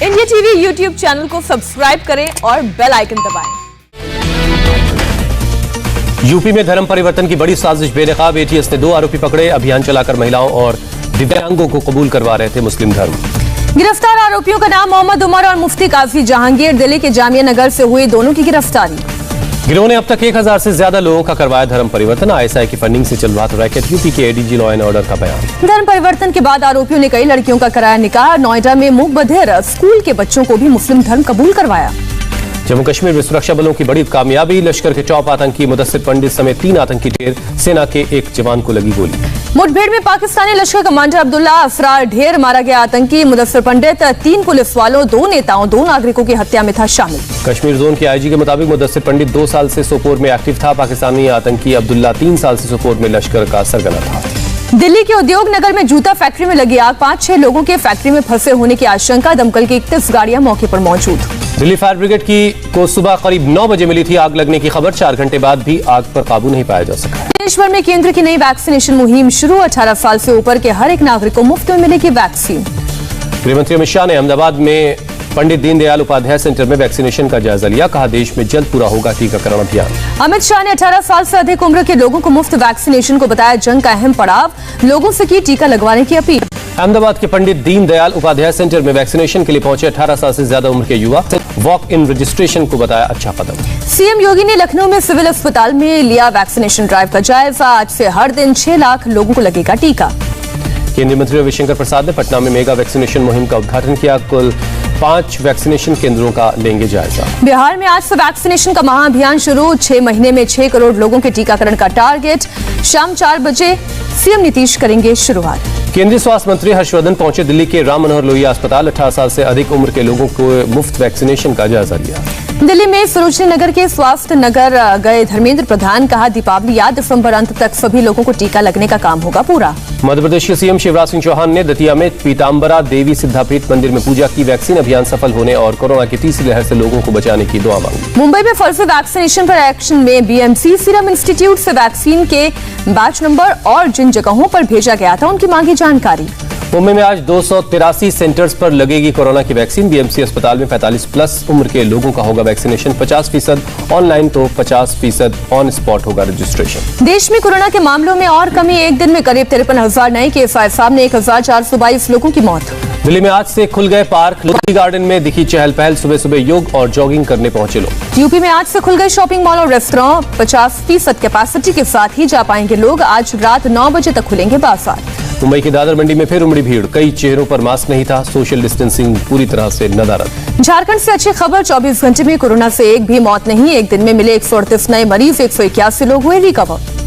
India TV YouTube channel को subscribe करें और बेल आइकन दबाएं। यूपी में धर्म परिवर्तन की बड़ी साजिश बेनकाब एटीएस ने 2 आरोपी पकड़े। अभियान चलाकर महिलाओं और दिव्यांगों को कबूल करवा रहे थे मुस्लिम धर्म। गिरफ्तार आरोपियों का नाम मोहम्मद उमर और मुफ्ती काजी जहांगीर। दिल्ली के जामिया नगर से हुई दोनों की गिरफ्तारी। गिरोह ने अब तक 1000 से ज्यादा लोगों का करवाया धर्म परिवर्तन। आईएसआई की फंडिंग से चल रहा था रैकेट। यूपी के एडीजी लॉ एंड ऑर्डर का बयान। धर्म परिवर्तन के बाद आरोपियों ने कई लड़कियों का कराया निकाह। नोएडा में मूक बधिर स्कूल के बच्चों को भी मुस्लिम धर्म कबूल करवाया। जम्मू कश्मीर में सुरक्षा बलों की बड़ी कामयाबी। लश्कर के टॉप आतंकी मुदस्सिर पंडित समेत 3 आतंकी ढेर। सेना के एक जवान को लगी गोली। मुठभेड़ में पाकिस्तानी लश्कर कमांडर अब्दुल्ला असरार ढेर मारा गया। आतंकी मुदस्सिर पंडित 3 पुलिस वालों, 2 नेताओं, 2 नागरिकों की हत्या में था शामिल। कश्मीर जोन के आईजी के मुताबिक मुदस्सिर पंडित 2 साल से सोपोर में एक्टिव था। पाकिस्तानी आतंकी अब्दुल्ला 3 साल से सोपोर में लश्कर का सरगना था। दिल्ली के उद्योग नगर में जूता फैक्ट्री में लगी आग। 5-6 लोगों के फैक्ट्री में फंसे होने की आशंका। दमकल की 31 गाड़ियां मौके पर मौजूद। दिल्ली फायर ब्रिगेड को सुबह करीब 9 बजे मिली थी आग लगने की खबर। 4 घंटे बाद भी आग पर काबू नहीं पाया जा सका। देश भर में केंद्र की नई वैक्सीनेशन मुहिम शुरू। 18 साल से ऊपर के हर एक नागरिक को मुफ्त में मिलेगी वैक्सीन। गृहमंत्री अमित शाह ने अहमदाबाद में पंडित दीनदयाल उपाध्याय सेंटर में वैक्सीनेशन का जायजा लिया। कहा देश में जल्द पूरा होगा टीकाकरण अभियान। अमित शाह ने 18 साल से अधिक उम्र के लोगों को मुफ्त वैक्सीनेशन को बताया जंग का अहम पड़ाव। लोगों से की टीका लगवाने की अपील। अहमदाबाद के पंडित दीनदयाल उपाध्याय सेंटर में वैक्सीनेशन के लिए पहुंचे 18 साल से ज्यादा उम्र के युवा। वॉक इन रजिस्ट्रेशन को बताया अच्छा कदम। सीएम योगी ने लखनऊ में सिविल अस्पताल में लिया वैक्सीनेशन ड्राइव का जायजा। आज से हर दिन 6 लाख लोगों को लगेगा टीका। केंद्रीय मंत्री रविशंकर प्रसाद ने पटना में मेगा वैक्सीनेशन मुहिम का उद्घाटन किया। कुल 5 वैक्सीनेशन केंद्रों का लेंगे जायजा। बिहार में आज से वैक्सीनेशन का महाअभियान शुरू। 6 महीने में 6 करोड़ लोगों के टीकाकरण का टारगेट। शाम 4 बजे सीएम नीतीश करेंगे शुरुआत। केंद्रीय स्वास्थ्य मंत्री हर्षवर्धन पहुंचे दिल्ली के राम मनोहर लोहिया अस्पताल। 18 साल से अधिक उम्र के लोगों को मुफ्त वैक्सीनेशन का जायजा लिया। दिल्ली में सरोजनी नगर के स्वास्थ्य नगर गए धर्मेंद्र प्रधान। कहा दीपावली या दिसंबर अंत तक सभी लोगों को टीका लगने का काम होगा पूरा। मध्य प्रदेश के सीएम शिवराज सिंह चौहान ने दतिया में पीताम्बरा देवी सिद्धापीठ मंदिर में पूजा की। वैक्सीन अभियान सफल होने और कोरोना की तीसरी लहर से लोगों को बचाने की दुआ मांगी। मुंबई में फर्जी वैक्सीनेशन पर एक्शन में बीएमसी सीरम इंस्टीट्यूट से वैक्सीन के बैच नंबर और जिन जगहों पर भेजा गया था उनकी मांगी जानकारी। मुंबई में आज 283 सेंटर्स पर लगेगी कोरोना की वैक्सीन। बीएमसी अस्पताल में 45+ उम्र के लोगों का होगा वैक्सीनेशन। 50% ऑनलाइन तो 50% ऑन स्पॉट होगा रजिस्ट्रेशन। देश में कोरोना के मामलों में और कमी। एक दिन में करीब 53,000 नए केस आए सामने। 1422 लोगों की मौत। दिल्ली में आज से खुल गए पार्क। लोधी गार्डन में दिखी चहल पहल। सुबह सुबह योग और जॉगिंग करने पहुंचे लोग। यूपी में आज से खुल गए शॉपिंग मॉल और रेस्टोरेंट। 50% कैपेसिटी के साथ ही जा पाएंगे लोग। आज रात 9 बजे तक खुलेंगे बाजार। मुंबई की दादर मंडी में फिर उमड़ी भीड़। कई चेहरों पर मास्क नहीं था। सोशल डिस्टेंसिंग पूरी तरह से नदारद। झारखंड से अच्छी खबर। 24 घंटे में कोरोना से एक भी मौत नहीं। एक दिन में मिले 138 नए मरीज। 181 लोग हुए रिकवर।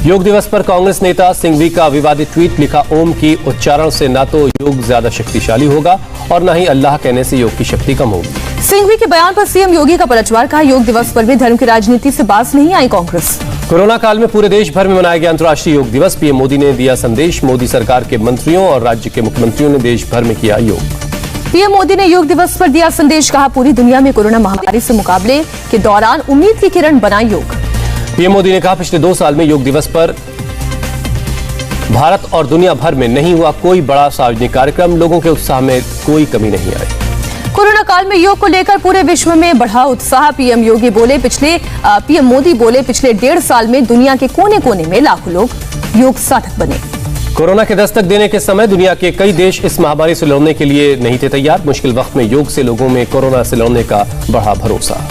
योग दिवस पर कांग्रेस नेता सिंघवी का विवादित ट्वीट। लिखा ओम की उच्चारण से ना तो योग ज्यादा शक्तिशाली होगा और न ही अल्लाह कहने से योग की शक्ति कम होगी। सिंघवी के बयान पर सीएम योगी का पलटवार। कहा योग दिवस पर भी धर्म की राजनीति से बाज नहीं आई कांग्रेस। कोरोना काल में पूरे देश भर में मनाया गया अंतर्राष्ट्रीय योग दिवस। पीएम मोदी ने दिया संदेश। मोदी सरकार के मंत्रियों और राज्य के मुख्यमंत्रियों ने देश भर में किया योग। पीएम मोदी ने योग दिवस पर दिया संदेश। कहा पूरी दुनिया में कोरोना महामारी से मुकाबले के दौरान उम्मीद की किरण बना योग। पीएम मोदी ने कहा पिछले 2 साल में योग दिवस पर भारत और दुनिया भर में नहीं हुआ कोई बड़ा सार्वजनिक कार्यक्रम। लोगों के उत्साह में कोई कमी नहीं आई। कोरोना काल में योग को लेकर पूरे विश्व में बढ़ा उत्साह। पीएम मोदी बोले पिछले 1.5 साल में दुनिया के कोने कोने में लाखों लोग योग साधक बने। कोरोना के दस्तक देने के समय दुनिया के कई देश इस महामारी से लड़ने के लिए नहीं थे तैयार। मुश्किल वक्त में योग से लोगों में कोरोना से लड़ने का बढ़ा भरोसा।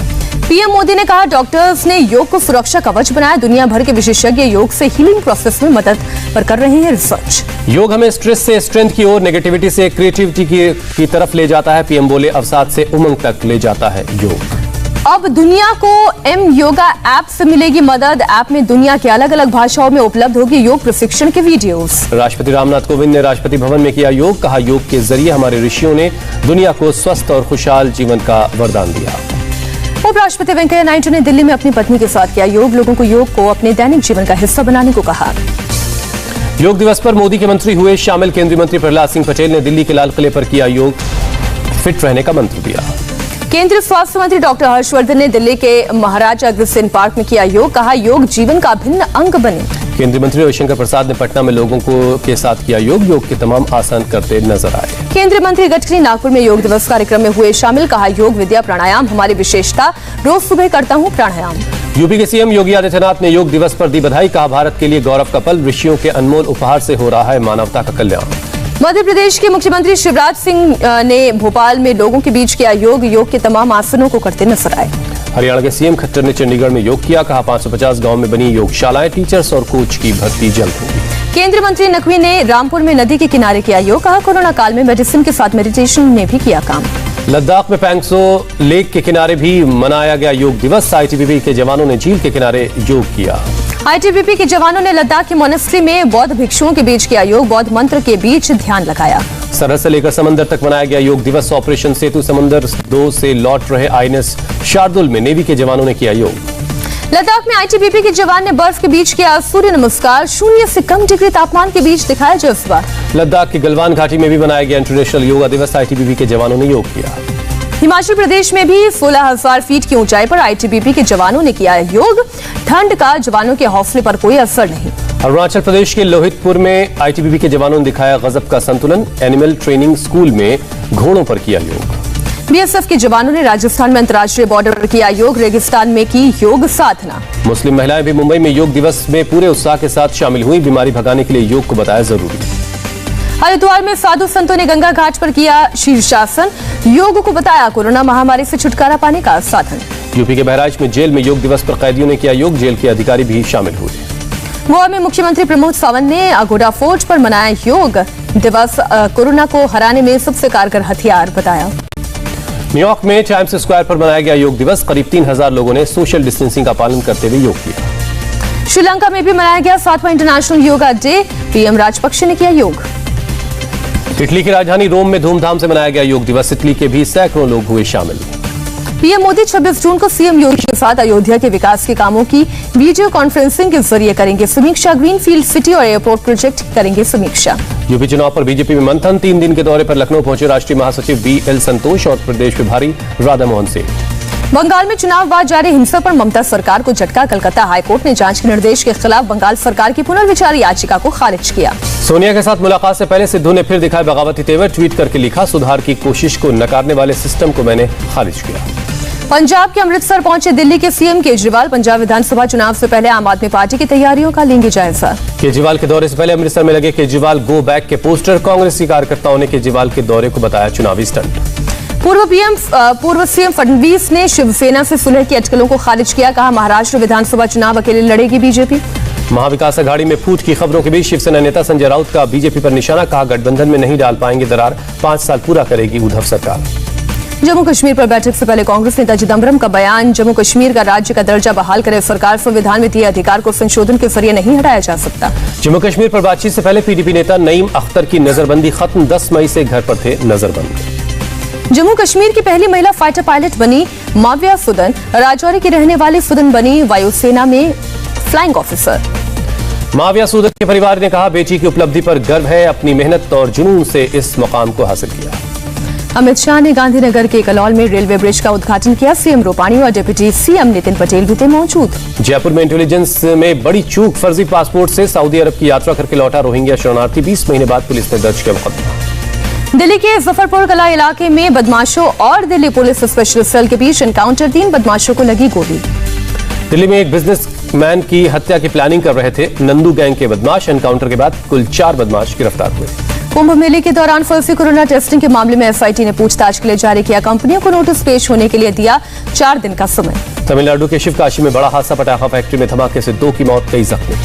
पीएम मोदी ने कहा डॉक्टर्स ने योग को सुरक्षा कवच बनाया। दुनिया भर के विशेषज्ञ योग से हीलिंग प्रोसेस में मदद पर कर रहे हैं रिसर्च। योग हमें स्ट्रेस से स्ट्रेंथ की ओर, नेगेटिविटी से क्रिएटिविटी की तरफ ले जाता है। पीएम बोले अवसाद से उमंग तक ले जाता है योग। अब दुनिया को एम योगा ऐप से मिलेगी मदद। ऐप में दुनिया के अलग अलग भाषाओं में उपलब्ध होगी योग प्रशिक्षण के वीडियोस। राष्ट्रपति रामनाथ कोविंद ने राष्ट्रपति भवन में किया योग। कहा योग के जरिए हमारे ऋषियों ने दुनिया को स्वस्थ और खुशहाल जीवन का वरदान दिया। उपराष्ट्रपति वेंकैया नायडू ने दिल्ली में अपनी पत्नी के साथ किया योग। लोगों को योग को अपने दैनिक जीवन का हिस्सा बनाने को कहा। योग दिवस पर मोदी के मंत्री हुए शामिल। केंद्रीय मंत्री प्रहलाद सिंह पटेल ने दिल्ली के लाल किले पर किया योग। फिट रहने का मंत्र दिया। केंद्रीय स्वास्थ्य मंत्री डॉक्टर हर्षवर्धन ने दिल्ली के महाराजा अग्रसेन पार्क में किया योग। कहा योग जीवन का अभिन्न अंग बने। केंद्रीय मंत्री रविशंकर प्रसाद ने पटना में लोगों के साथ किया योग के तमाम आसन करते नजर आए। केंद्रीय मंत्री गडकरी नागपुर में योग दिवस कार्यक्रम में हुए शामिल, कहा योग विद्या प्राणायाम हमारी विशेषता, रोज सुबह करता हूं प्राणायाम। यूपी के सीएम योगी आदित्यनाथ ने योग दिवस पर दी बधाई, कहा भारत के लिए गौरव का पल, ऋषियों के अनमोल उपहार से हो रहा है मानवता का कल्याण। मध्य प्रदेश के मुख्यमंत्री शिवराज सिंह ने भोपाल में लोगों के बीच किया योग के तमाम आसनों को करते नजर आए। हरियाणा के सीएम खट्टर ने चंडीगढ़ में योग किया, कहा 550 गांव में बनी योगशालाएं, टीचर्स और कोच की भर्ती जल्द होगी। केंद्रीय मंत्री नकवी ने रामपुर में नदी के किनारे किया योग, कहा कोरोना काल में मेडिसिन के साथ मेडिटेशन ने भी किया काम। लद्दाख में पैंगसो लेक के किनारे भी मनाया गया योग दिवस, आईटीबीपी के जवानों ने झील के किनारे योग किया। आईटीबीपी के जवानों ने लद्दाख के मोनेस्ट्री में बौद्ध भिक्षुओं के बीच किया योग, बौद्ध मंत्र के बीच ध्यान लगाया। सरहद से लेकर समंदर तक मनाया गया योग दिवस, ऑपरेशन सेतु समंदर 2 से लौट रहे आईएनएस शार्दुल में नेवी के जवानों ने किया योग। लद्दाख में आईटीबीपी के जवान ने बर्फ के बीच किया सूर्य नमस्कार, 0 से कम डिग्री तापमान के बीच दिखाया जज्बा। लद्दाख की गलवान घाटी में भी मनाया गया इंटरनेशनल योगा दिवस, आईटीबीपी के जवानों ने योग किया। हिमाचल प्रदेश में भी 16,000 फीट की ऊंचाई पर आईटीबीपी के जवानों ने किया योग, ठंड का जवानों के हौसले पर कोई असर नहीं। अरुणाचल प्रदेश के लोहितपुर में आईटीबीपी के जवानों ने दिखाया गजब का संतुलन, एनिमल ट्रेनिंग स्कूल में घोड़ों पर किया योग। बीएसएफ के जवानों ने राजस्थान में अंतर्राष्ट्रीय बॉर्डर पर किया योग, रेगिस्तान में की योग साधना। मुस्लिम महिलाएं भी मुंबई में योग दिवस में पूरे उत्साह के साथ शामिल हुई, बीमारी भगाने के लिए योग को बताया जरूरी। हरिद्वार में साधु संतों ने गंगा घाट पर किया शीर्षासन, योग को बताया कोरोना महामारी से छुटकारा पाने का साधन। यूपी के बहराइच में जेल में योग दिवस पर कैदियों ने किया योग, जेल के अधिकारी भी शामिल हुए। गोवा में मुख्यमंत्री प्रमोद सावंत ने अगोड़ा फोर्ट पर मनाया योग दिवस, कोरोना को हराने में सबसे कारगर हथियार बताया। न्यूयॉर्क में टाइम्स स्क्वायर पर मनाया गया योग दिवस, करीब 3000 लोगों ने सोशल डिस्टेंसिंग का पालन करते हुए योग किया। श्रीलंका में भी मनाया गया 7वां international yoga day, PM Rajapaksa ने किया योग। इटली की राजधानी रोम में धूमधाम से मनाया गया योग दिवस, इटली के भी सैकड़ों लोग हुए शामिल। पीएम मोदी 26 जून को सीएम योगी के साथ अयोध्या के विकास के कामों की वीडियो कॉन्फ्रेंसिंग के जरिए करेंगे समीक्षा, ग्रीनफील्ड सिटी और एयरपोर्ट प्रोजेक्ट करेंगे समीक्षा। यूपी चुनाव पर बीजेपी में मंथन, 3 दिन के दौरे पर लखनऊ पहुंचे राष्ट्रीय महासचिव बीएल संतोष और प्रदेश प्रभारी राधा मोहन सिंह। बंगाल में चुनाव बाद जारी हिंसा पर ममता सरकार को झटका, कलकत्ता हाईकोर्ट ने जांच के निर्देश के खिलाफ बंगाल सरकार की पुनर्विचार याचिका को खारिज किया। सोनिया के साथ मुलाकात से पहले सिद्धू ने फिर दिखाए बगावती तेवर, ट्वीट करके लिखा, सुधार की कोशिश को नकारने वाले सिस्टम को मैंने खारिज किया। पंजाब के अमृतसर पहुंचे दिल्ली के सीएम केजरीवाल, पंजाब विधानसभा चुनाव से पहले आम आदमी पार्टी की तैयारियों का लेंगे जायजा। केजरीवाल के दौरे से पहले अमृतसर में लगे केजरीवाल गो बैक के पोस्टर, कांग्रेस की कार्यकर्ताओं ने केजरीवाल के दौरे को बताया चुनावी स्टंट। पूर्व सीएम फडणवीस ने शिवसेना से सुलह की अटकलों को खारिज किया, कहा महाराष्ट्र विधानसभा चुनाव अकेले लड़ेगी बीजेपी। महाविकास अघाड़ी में फूट की खबरों के बीच शिवसेना नेता संजय राउत का बीजेपी पर निशाना, कहा गठबंधन में नहीं डाल पाएंगे दरार, 5 साल पूरा करेगी उद्धव सरकार। जम्मू कश्मीर पर बैठक से पहले कांग्रेस नेता चिदम्बरम का बयान, जम्मू कश्मीर का राज्य का दर्जा बहाल करे सरकार, संविधान में दिए अधिकार को संशोधन के जरिए नहीं हटाया जा सकता। जम्मू कश्मीर पर बातचीत से पहले पीडीपी नेता नईम अख्तर की नजरबंदी खत्म, 10 मई से घर पर थे नजरबंद। जम्मू कश्मीर की पहली महिला फाइटर पायलट बनी माव्या सुदन, राजौरी की रहने वाली सुदन बनी वायुसेना में फ्लाइंग ऑफिसर। माव्या सुदन के परिवार ने कहा बेटी की उपलब्धि पर गर्व है, अपनी मेहनत और जुनून से इस मुकाम को हासिल किया। अमित शाह ने गांधीनगर के कलौल में रेलवे ब्रिज का उद्घाटन किया, सीएम रूपाणी और डिप्टी सीएम नितिन पटेल भी थे मौजूद। जयपुर में इंटेलिजेंस में बड़ी चूक, फर्जी पासपोर्ट से सऊदी अरब की यात्रा करके लौटा रोहिंग्या शरणार्थी, 20 महीने बाद पुलिस ने दर्ज किया मुकदमा। दिल्ली के जफरपुर कला इलाके में बदमाशों और दिल्ली पुलिस स्पेशल सेल के बीच एनकाउंटर, 3 बदमाशों को लगी गोली। दिल्ली में एक बिजनेसमैन की हत्या की प्लानिंग कर रहे थे नंदू गैंग के बदमाश, एनकाउंटर के बाद कुल 4 बदमाश गिरफ्तार हुए। कुंभ मेले के दौरान फर्जी कोरोना टेस्टिंग के मामले में एसआईटी ने पूछताछ के लिए जारी किया, कंपनियों को नोटिस पेश होने के लिए दिया 4 दिन का समय। तमिलनाडु के शिवकाशी में बड़ा हादसा, पटाखा फैक्ट्री में धमाके से 2 की मौत, कई जख्मी।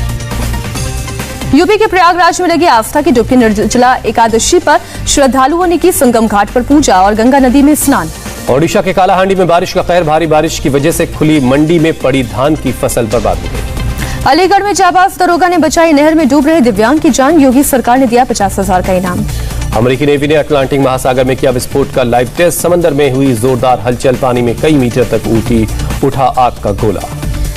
यूपी के प्रयागराज में लगी आस्था की डुबकी, निर्जला एकादशी पर श्रद्धालुओं ने की संगम घाट पर पूजा और गंगा नदी में स्नान। ओडिशा के कालाहांडी में बारिश का कहर, भारी बारिश की वजह से खुली मंडी में पड़ी धान की फसल बर्बाद हो गई। अलीगढ़ में जाबाज दरोगा ने बचाई नहर में डूब रहे दिव्यांग की जान, योगी सरकार ने दिया 50,000 का इनाम। अमेरिकी नेवी ने अटलांटिक महासागर में किया विस्फोट का लाइव टेस्ट, समंदर में हुई जोरदार हलचल, पानी में कई मीटर तक उठा आग का गोला।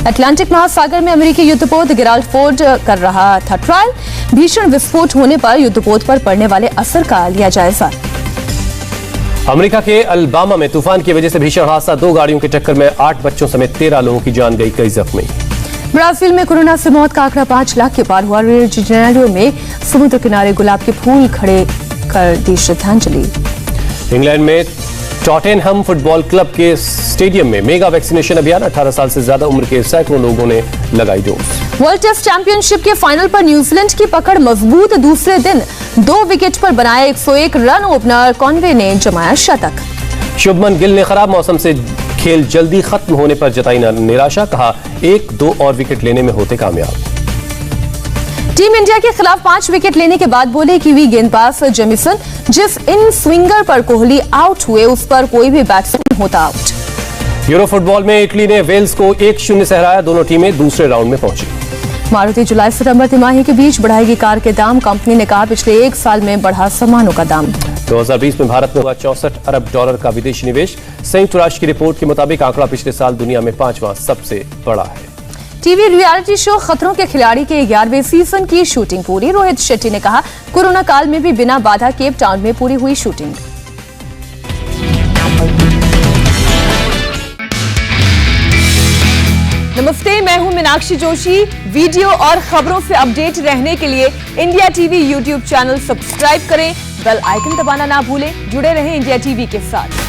अटलांटिक महासागर में अमेरिकी युद्धपोत गिराल्ड फोर्ड कर रहा था ट्रायल, भीषण विस्फोट होने पर युद्धपोत पर पड़ने वाले असर का लिया जायजा। अमेरिका के अलबामा में तूफान की वजह से भीषण हादसा, 2 गाड़ियों की टक्कर में 8 बच्चों समेत 13 लोगों की जान गई, कई जख्मी। ब्राजील में कोरोना से मौत का आंकड़ा 5 लाख के पार हुआ। रियो डी जेनेरियो में समुद्र किनारे गुलाब के फूल खड़े कर दी श्रद्धांजलि। इंग्लैंड में टॉटेनहम फुटबॉल क्लब के स्टेडियम में मेगा वैक्सीनेशन अभियान। 18 साल से ज्यादा उम्र के सैकड़ों लोगों ने लगाई डोज। वर्ल्ड टेस्ट चैंपियनशिप के फाइनल पर न्यूजीलैंड की पकड़ मजबूत। दूसरे दिन 2 विकेट पर बनाए 101 रन। ओपनर कॉनवे ने जमाया शतक। शुभमन गिल ने खराब मौसम से खेल जल्दी खत्म होने पर जताई निराशा। कहा 1-2 और विकेट लेने में होते कामयाब। टीम इंडिया के खिलाफ 5 विकेट लेने के बाद बोले कीवी गेंदबाज जेमिसन, जिस इन स्विंगर पर कोहली आउट हुए उस पर कोई भी बैट्समैन होता आउट। यूरो फुटबॉल में इटली ने वेल्स को 1-0 से हराया। दोनों टीमें दूसरे राउंड में पहुंची। मारुति जुलाई सितंबर तिमाही के बीच बढ़ाएगी कार के दाम। कंपनी ने कहा पिछले 1 साल में बढ़ा सामानों का दाम। 2020 में भारत में हुआ $64 अरब का विदेशी निवेश। संयुक्त राष्ट्र की रिपोर्ट के मुताबिक आंकड़ा पिछले साल दुनिया में 5वां सबसे बड़ा है। टीवी रियलिटी शो खतरों के खिलाड़ी के 11वें सीजन की शूटिंग पूरी। रोहित शेट्टी ने कहा कोरोना काल में भी बिना बाधा केप टाउन में पूरी हुई शूटिंग। नमस्ते, मैं हूं मीनाक्षी जोशी। वीडियो और खबरों से अपडेट रहने के लिए India TV YouTube channel subscribe करें। बेल आइकन दबाना ना भूलें। जुड़े रहें इंडिया टीवी के साथ।